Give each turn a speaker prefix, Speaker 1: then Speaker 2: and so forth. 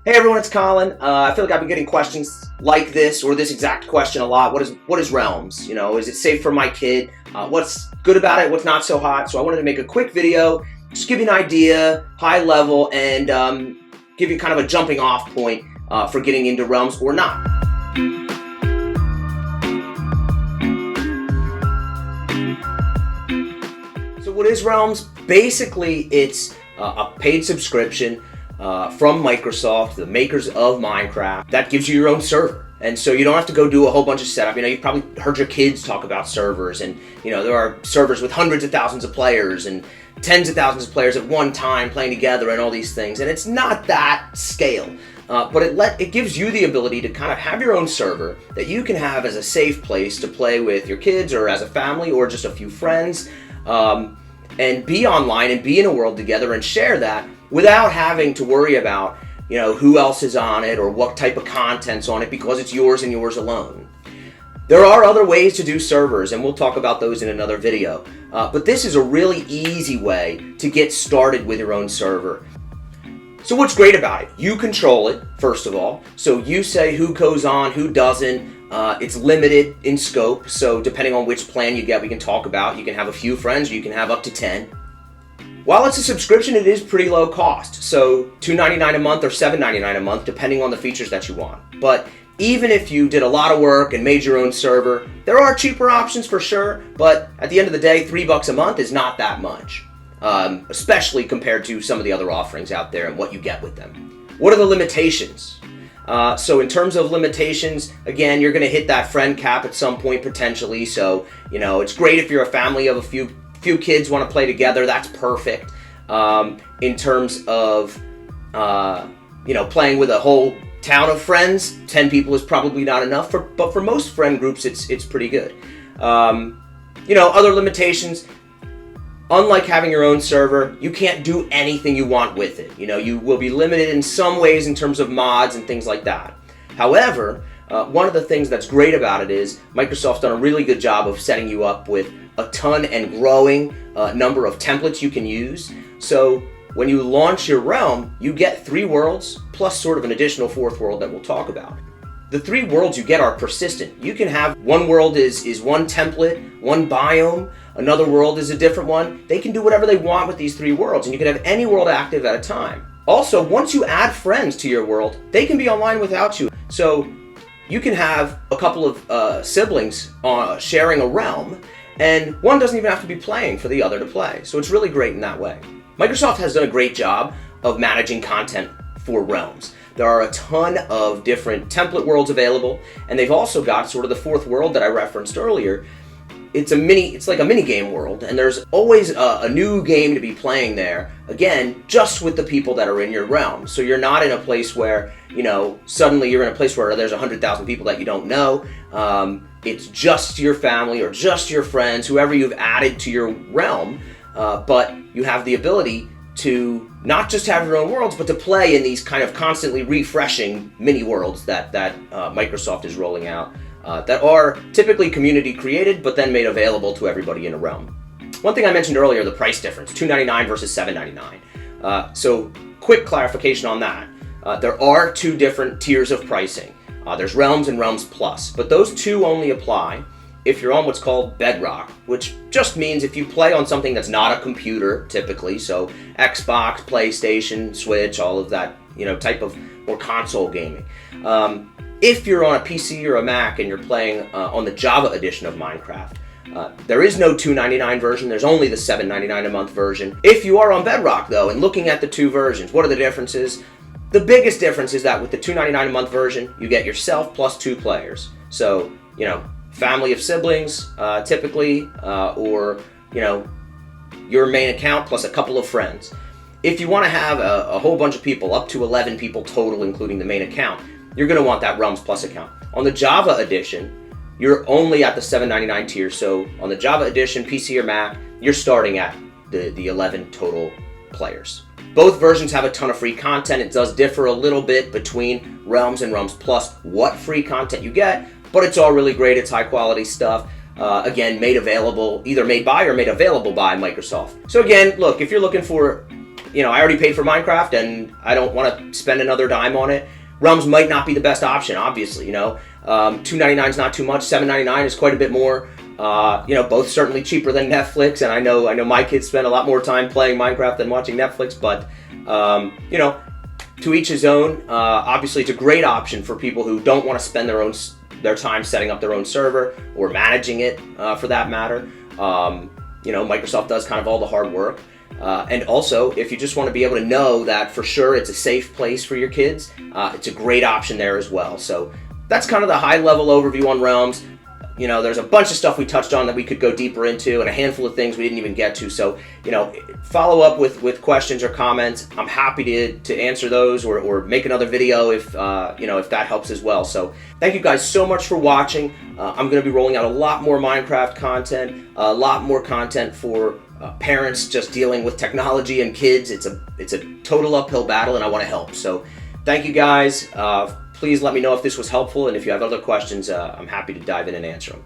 Speaker 1: Hey everyone, it's Colin. I feel like I've been getting questions like this or this exact question a lot. What is Realms? Is it safe for my kid? What's good about it? What's not so hot? So I wanted to make a quick video, just give you an idea, high level, and give you kind of a jumping off point for getting into Realms or not. So what is Realms? Basically, it's a paid subscription from Microsoft, the makers of Minecraft, that gives you your own server. And so you don't have to go do a whole bunch of setup. You've probably heard your kids talk about servers, and there are servers with hundreds of thousands of players and tens of thousands of players at one time playing together and all these things. And it's not that scale, but it gives you the ability to kind of have your own server that you can have as a safe place to play with your kids or as a family or just a few friends, and be online and be in a world together and share that without having to worry about, who else is on it or what type of content's on it, because it's yours and yours alone. There are other ways to do servers, and we'll talk about those in another video. But this is a really easy way to get started with your own server. So what's great about it? You control it, first of all. So you say who goes on, who doesn't. It's limited in scope, so depending on which plan you get, we can talk about. You can have a few friends, or you can have up to 10. While it's a subscription, it is pretty low cost, so $2.99 a month or $7.99 a month, depending on the features that you want. But even if you did a lot of work and made your own server, there are cheaper options for sure, but at the end of the day, $3 a month is not that much, especially compared to some of the other offerings out there and what you get with them. What are the limitations? So in terms of limitations, again, you're going to hit that friend cap at some point potentially, so it's great if you're a family of a few kids want to play together. That's perfect. In terms of playing with a whole town of friends, 10 people is probably not enough, but for most friend groups it's pretty good. Other limitations, unlike having your own server, you can't do anything you want with it. You will be limited in some ways in terms of mods and things like that. However, one of the things that's great about it is Microsoft's done a really good job of setting you up with a ton and growing number of templates you can use. So when you launch your realm, you get 3 worlds plus sort of an additional 4th world that we'll talk about. The 3 worlds you get are persistent. You can have one world is one template, one biome, another world is a different one. They can do whatever they want with these 3 worlds, and you can have any world active at a time. Also, once you add friends to your world, they can be online without you. So you can have a couple of siblings sharing a realm, and one doesn't even have to be playing for the other to play. So it's really great in that way. Microsoft has done a great job of managing content for Realms. There are a ton of different template worlds available, and they've also got sort of the 4th world that I referenced earlier. It's like a mini game world, and there's always a new game to be playing there, again, just with the people that are in your realm. So you're not in a place where, suddenly you're in a place where there's 100,000 people that you don't know. It's just your family or just your friends, whoever you've added to your realm, but you have the ability to not just have your own worlds, but to play in these kind of constantly refreshing mini worlds that Microsoft is rolling out. That are typically community created, but then made available to everybody in a realm. One thing I mentioned earlier, the price difference, $2.99 versus $7.99. So quick clarification on that. There are 2 different tiers of pricing. There's Realms and Realms Plus, but those 2 only apply if you're on what's called Bedrock, which just means if you play on something that's not a computer, typically, so Xbox, PlayStation, Switch, all of that, type of more console gaming. If you're on a PC or a Mac and you're playing on the Java edition of Minecraft, there is no $2.99 version, there's only the $7.99 a month version. If you are on Bedrock though, and looking at the 2 versions, what are the differences? The biggest difference is that with the $2.99 a month version, you get yourself plus 2 players. So, family of siblings, typically, or, your main account plus a couple of friends. If you want to have a whole bunch of people, up to 11 people total, including the main account, you're going to want that Realms Plus account. On the Java edition, you're only at the $7.99 tier. So on the Java edition, PC or Mac, you're starting at the 11 total players. Both versions have a ton of free content. It does differ a little bit between Realms and Realms Plus what free content you get, but it's all really great. It's high quality stuff. Again, either made by or made available by Microsoft. So again, look, if you're looking for I already paid for Minecraft and I don't want to spend another dime on it, Realms might not be the best option, obviously. $2.99 is not too much, $7.99 is quite a bit more. Both certainly cheaper than Netflix, and I know my kids spend a lot more time playing Minecraft than watching Netflix, but to each his own. Obviously, it's a great option for people who don't want to spend their time setting up their own server or managing it, for that matter. Microsoft does kind of all the hard work. And also, if you just want to be able to know that for sure it's a safe place for your kids, it's a great option there as well. So that's kind of the high-level overview on Realms. There's a bunch of stuff we touched on that we could go deeper into, and a handful of things we didn't even get to. So, follow up with questions or comments. I'm happy to answer those or make another video if that helps as well. So, thank you guys so much for watching. I'm going to be rolling out a lot more Minecraft content, a lot more content for parents just dealing with technology and kids. It's a total uphill battle, and I want to help. So, thank you guys. Please let me know if this was helpful, and if you have other questions, I'm happy to dive in and answer them.